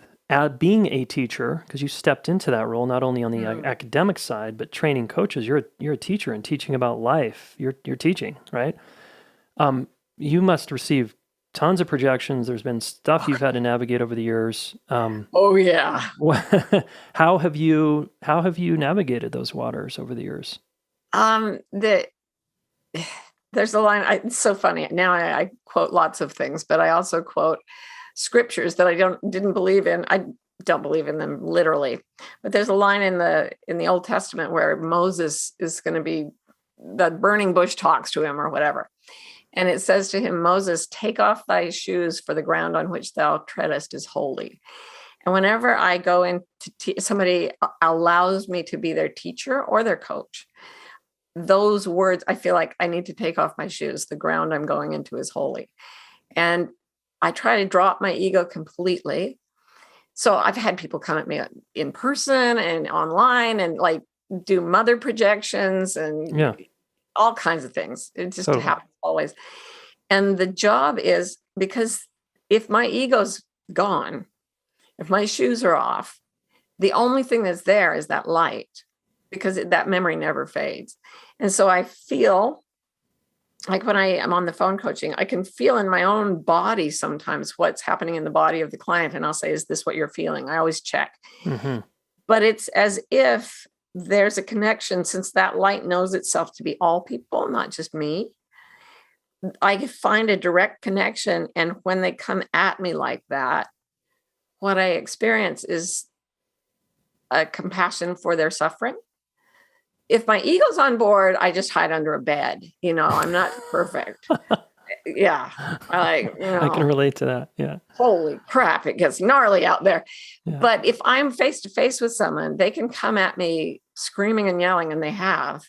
being a teacher, because you stepped into that role not only on the academic side, but training coaches. You're a teacher and teaching about life. You're teaching, right? You must receive tons of projections. There's been stuff you've had to navigate over the years. Oh yeah. How have you navigated those waters over the years? There's a line. It's so funny. Now I quote lots of things, but I also quote scriptures that I didn't believe in. I don't believe in them literally, but there's a line in the Old Testament where Moses is going to be, the burning bush talks to him or whatever. And it says to him, Moses, take off thy shoes, for the ground on which thou treadest is holy. And whenever I go into somebody allows me to be their teacher or their coach, those words, I feel like I need to take off my shoes. The ground I'm going into is holy. And I try to drop my ego completely. So I've had people come at me in person and online and like do mother projections and all kinds of things. It just happens always. And the job is, because if my ego's gone, if my shoes are off, the only thing that's there is that light, because that memory never fades. And so I feel like when I am on the phone coaching, I can feel in my own body sometimes what's happening in the body of the client. And I'll say, is this what you're feeling? I always check. Mm-hmm. But it's as if there's a connection, since that light knows itself to be all people, not just me. I find a direct connection. And when they come at me like that, what I experience is a compassion for their suffering. If my ego's on board, I just hide under a bed. I'm not perfect. Yeah. I can relate to that. Yeah. Holy crap. It gets gnarly out there. Yeah. But if I'm face to face with someone, they can come at me screaming and yelling, and they have.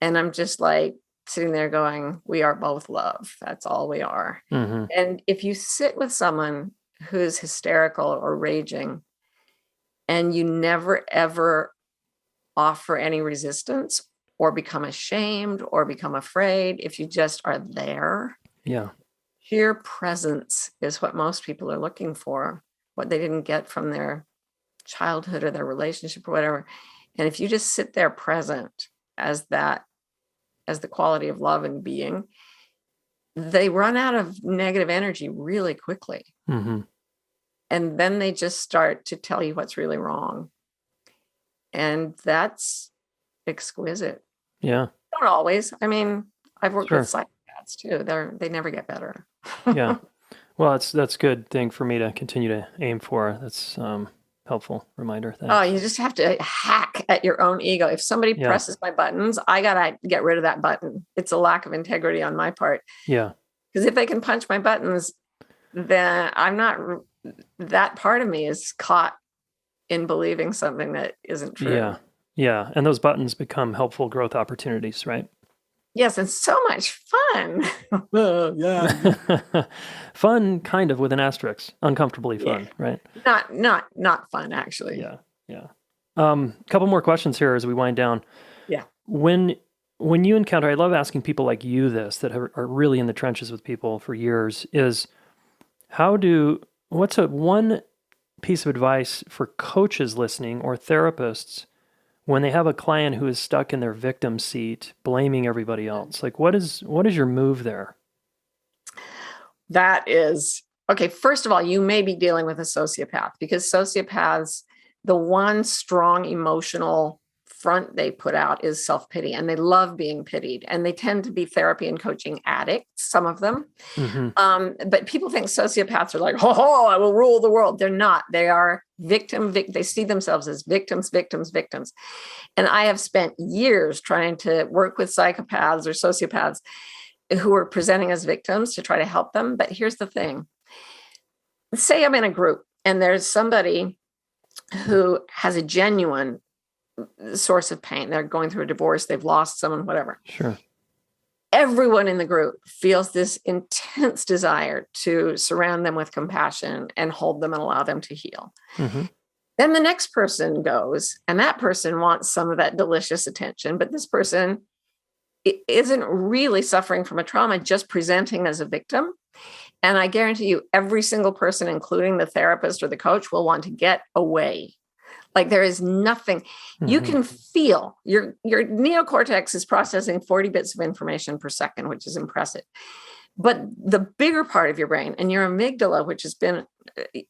And I'm just like sitting there going, we are both love. That's all we are. Mm-hmm. And if you sit with someone who's hysterical or raging, and you never, ever offer any resistance or become ashamed or become afraid, if you just are there. Yeah. Sheer presence is what most people are looking for, what they didn't get from their childhood or their relationship or whatever. And if you just sit there present as the quality of love and being, they run out of negative energy really quickly. Mm-hmm. And then they just start to tell you what's really wrong. And that's exquisite. Yeah. Don't always. I mean, I've worked with psychopaths too. They never get better. Yeah. Well, that's a good thing for me to continue to aim for. That's helpful reminder. Thanks. Oh, you just have to hack at your own ego. If somebody presses my buttons, I got to get rid of that button. It's a lack of integrity on my part. Yeah. Because if they can punch my buttons, then that part of me is caught in believing something that isn't true. Yeah. Yeah. And those buttons become helpful growth opportunities, right? Yes. And so much fun. Yeah. Fun, kind of, with an asterisk. Uncomfortably fun, right? Not fun, actually. Yeah. Yeah. Couple more questions here as we wind down. Yeah. When you encounter, I love asking people like you this, that are really in the trenches with people for years, is what's one piece of advice for coaches listening or therapists when they have a client who is stuck in their victim seat, blaming everybody else? Like, what is your move there? That is, okay, first of all, you may be dealing with a sociopath, because sociopaths, the one strong emotional front they put out is self-pity, and they love being pitied, and they tend to be therapy and coaching addicts, some of them. Mm-hmm. But people think sociopaths are like, I will rule the world. They're not. They are they see themselves as victims. And I have spent years trying to work with psychopaths or sociopaths who are presenting as victims to try to help them. But here's the thing. Say I'm in a group and there's somebody who has a genuine source of pain. They're going through a divorce. They've lost someone, whatever. Sure. everyone in the group feels this intense desire to surround them with compassion and hold them and allow them to heal. Mm-hmm. Then the next person goes, and that person wants some of that delicious attention, but this person isn't really suffering from a trauma, just presenting as a victim. And I guarantee you, every single person, including the therapist or the coach, will want to get away. Like there is nothing you can feel. Your neocortex is processing 40 bits of information per second, which is impressive. But the bigger part of your brain and your amygdala, which has been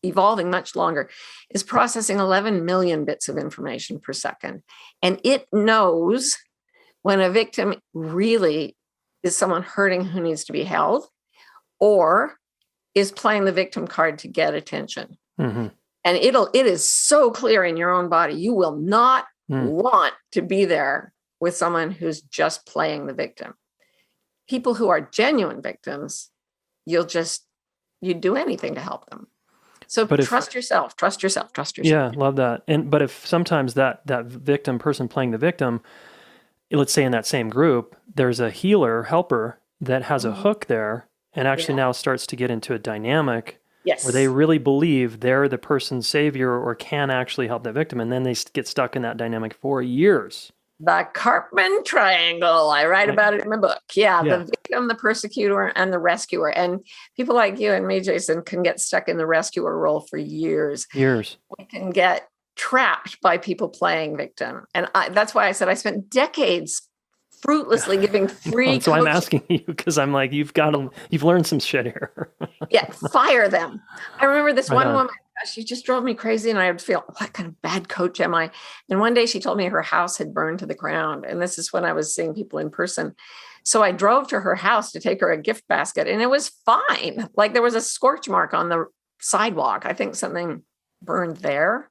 evolving much longer, is processing 11 million bits of information per second. And it knows when a victim really is someone hurting who needs to be held or is playing the victim card to get attention. Mm-hmm. And it is so clear in your own body. You will not want to be there with someone who's just playing the victim. People who are genuine victims, you do anything to help them. So trust yourself. Yeah, love that. But if sometimes that victim person playing the victim, let's say in that same group, there's a healer, helper that has a hook there and actually now starts to get into a dynamic where they really believe they're the person's savior or can actually help that victim. And then they get stuck in that dynamic for years. The Karpman triangle. I write about it in the book. Yeah, the victim, the persecutor, and the rescuer. And people like you and me, Jason, can get stuck in the rescuer role for years. We can get trapped by people playing victim. And that's why I said I spent decades fruitlessly giving free So I'm asking you because I'm like, you've learned some shit here. Yeah, fire them. I remember this one woman, she just drove me crazy and I would feel, what kind of bad coach am I? And one day she told me her house had burned to the ground. And this is when I was seeing people in person. So I drove to her house to take her a gift basket and it was fine. Like there was a scorch mark on the sidewalk. I think something burned there.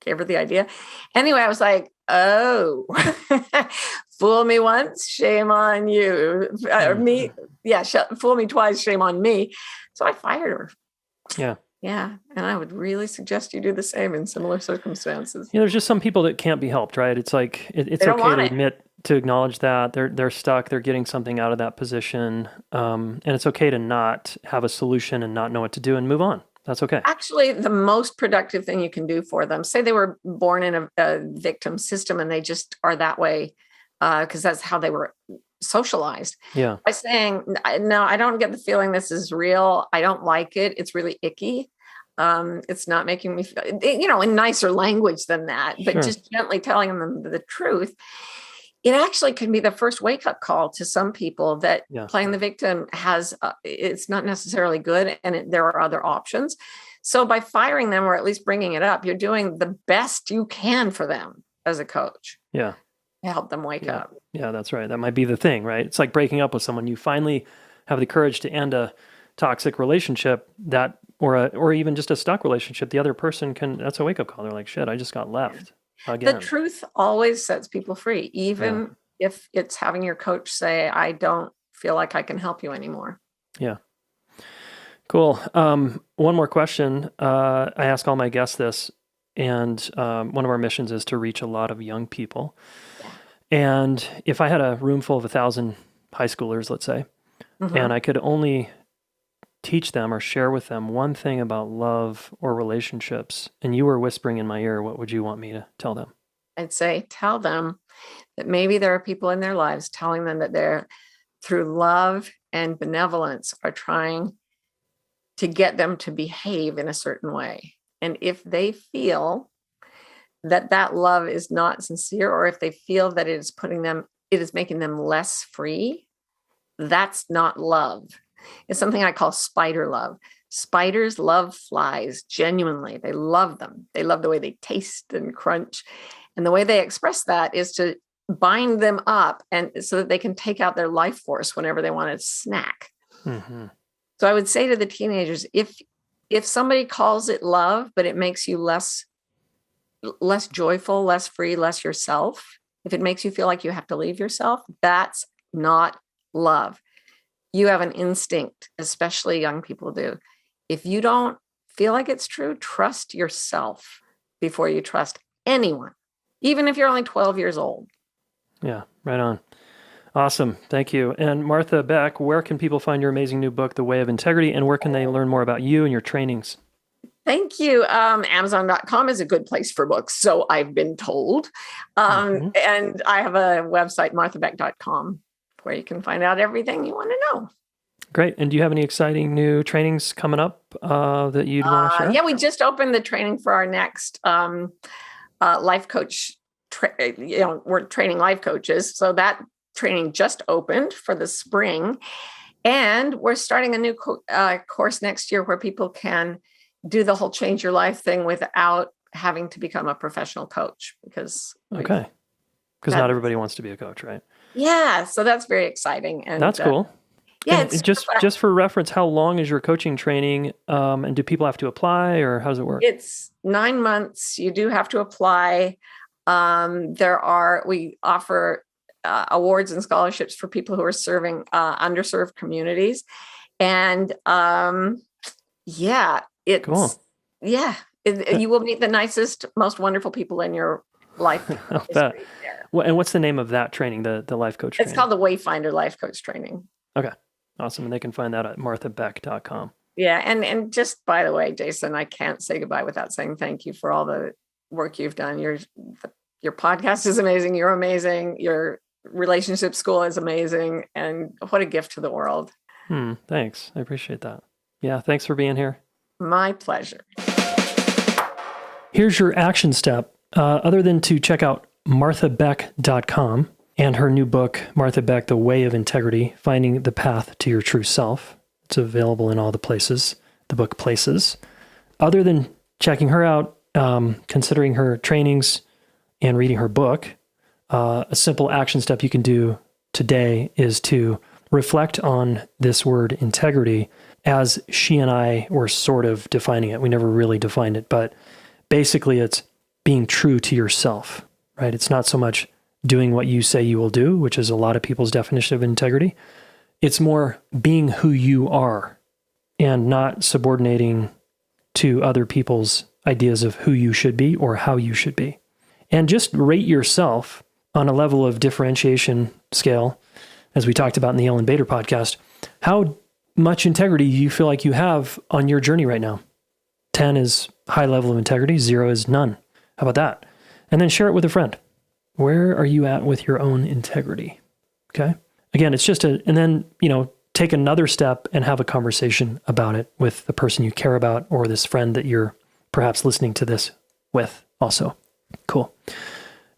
Gave her the idea. Anyway, I was like, oh, fool me once, shame on you. Fool me twice, shame on me. So I fired her. Yeah. Yeah. And I would really suggest you do the same in similar circumstances. There's just some people that can't be helped, right? It's like, it's okay to acknowledge that they're stuck, they're getting something out of that position. And it's okay to not have a solution and not know what to do and move on. That's okay. Actually, the most productive thing you can do for them, say they were born in a victim system and they just are that way because that's how they were socialized. Yeah. By saying, no, I don't get the feeling this is real. I don't like it. It's really icky. It's not making me feel, in nicer language than that, but just gently telling them the truth. It actually can be the first wake-up call to some people that playing the victim it's not necessarily good and there are other options. So by firing them or at least bringing it up, you're doing the best you can for them as a coach. Yeah. To help them wake up. Yeah, that's right. That might be the thing, right? It's like breaking up with someone. You finally have the courage to end a toxic relationship or even just a stuck relationship. The other person that's a wake-up call. They're like, shit, I just got left. Again. The truth always sets people free, even if it's having your coach say, I don't feel like I can help you anymore. Yeah. Cool. One more question. I ask all my guests this, and one of our missions is to reach a lot of young people. Yeah. And if I had a room full of 1,000 high schoolers, let's say, and I could only teach them or share with them one thing about love or relationships, and you were whispering in my ear, what would you want me to tell them? I'd say, tell them that maybe there are people in their lives telling them that they're, through love and benevolence, are trying to get them to behave in a certain way. And if they feel that love is not sincere, or if they feel that it is making them less free, that's not love. It's something I call spider love. Spiders love flies genuinely. They love them. They love the way they taste and crunch. And the way they express that is to bind them up and so that they can take out their life force whenever they want to snack. Mm-hmm. So I would say to the teenagers, if somebody calls it love, but it makes you less joyful, less free, less yourself, if it makes you feel like you have to leave yourself, that's not love. You have an instinct, especially young people do. If you don't feel like it's true, trust yourself before you trust anyone, even if you're only 12 years old. Yeah, right on. Awesome. Thank you. And Martha Beck, where can people find your amazing new book, The Way of Integrity, and where can they learn more about you and your trainings? Thank you. Amazon.com is a good place for books, so I've been told. And I have a website, marthabeck.com, where you can find out everything you want to know. Great. And do you have any exciting new trainings coming up that you'd want to share? Yeah, we just opened the training for our next life coach. We're training life coaches. So that training just opened for the spring. And we're starting a new course next year where people can do the whole change your life thing without having to become a professional coach. Because not everybody wants to be a coach, right? Yeah. So that's very exciting. And that's cool. Yeah, and just for reference, how long is your coaching training? And do people have to apply, or how does it work? It's 9 months. You do have to apply. We offer awards and scholarships for people who are serving underserved communities, and cool. You will meet the nicest, most wonderful people in your life. Well, and what's the name of that training? The life coach training? It's called the Wayfinder Life Coach Training. Okay. Awesome. And they can find that at marthabeck.com. Yeah. And just by the way, Jason, I can't say goodbye without saying thank you for all the work you've done. Your podcast is amazing. You're amazing. Your relationship school is amazing. And what a gift to the world. Thanks. I appreciate that. Yeah. Thanks for being here. My pleasure. Here's your action step. Other than to check out marthabeck.com, and her new book, Martha Beck, The Way of Integrity, Finding the Path to Your True Self. It's available in all the places, the book places. Other than checking her out, considering her trainings, and reading her book, a simple action step you can do today is to reflect on this word integrity as she and I were sort of defining it. We never really defined it, but basically it's being true to yourself, right? It's not so much doing what you say you will do, which is a lot of people's definition of integrity. It's more being who you are and not subordinating to other people's ideas of who you should be or how you should be. And just rate yourself on a level of differentiation scale, as we talked about in the Ellen Bader podcast. How much integrity do you feel like you have on your journey right now? 10 is high level of integrity, 0 is none. How about that? And then share it with a friend. Where are you at with your own integrity? Okay. Again, it's just and then, take another step and have a conversation about it with the person you care about or this friend that you're perhaps listening to this with also. Cool.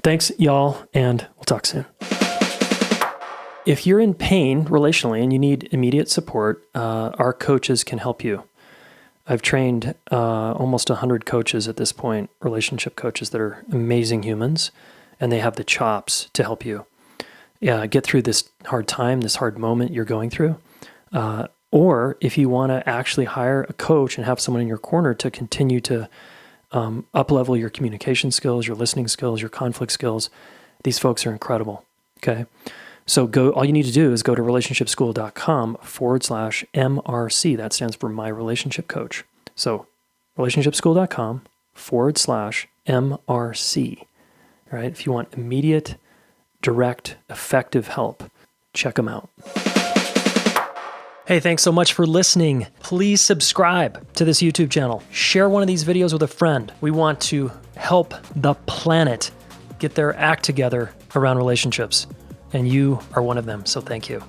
Thanks, y'all, and we'll talk soon. If you're in pain relationally and you need immediate support, our coaches can help you. I've trained almost 100 coaches at this point, relationship coaches that are amazing humans, and they have the chops to help you get through this hard time, this hard moment you're going through. Or if you want to actually hire a coach and have someone in your corner to continue to up-level your communication skills, your listening skills, your conflict skills, these folks are incredible. Okay. So all you need to do is go to relationshipschool.com/MRC. That stands for My Relationship Coach. So relationshipschool.com/MRC. All right. If you want immediate, direct, effective help, check them out. Hey, thanks so much for listening. Please subscribe to this YouTube channel. Share one of these videos with a friend. We want to help the planet get their act together around relationships. And you are one of them, so thank you.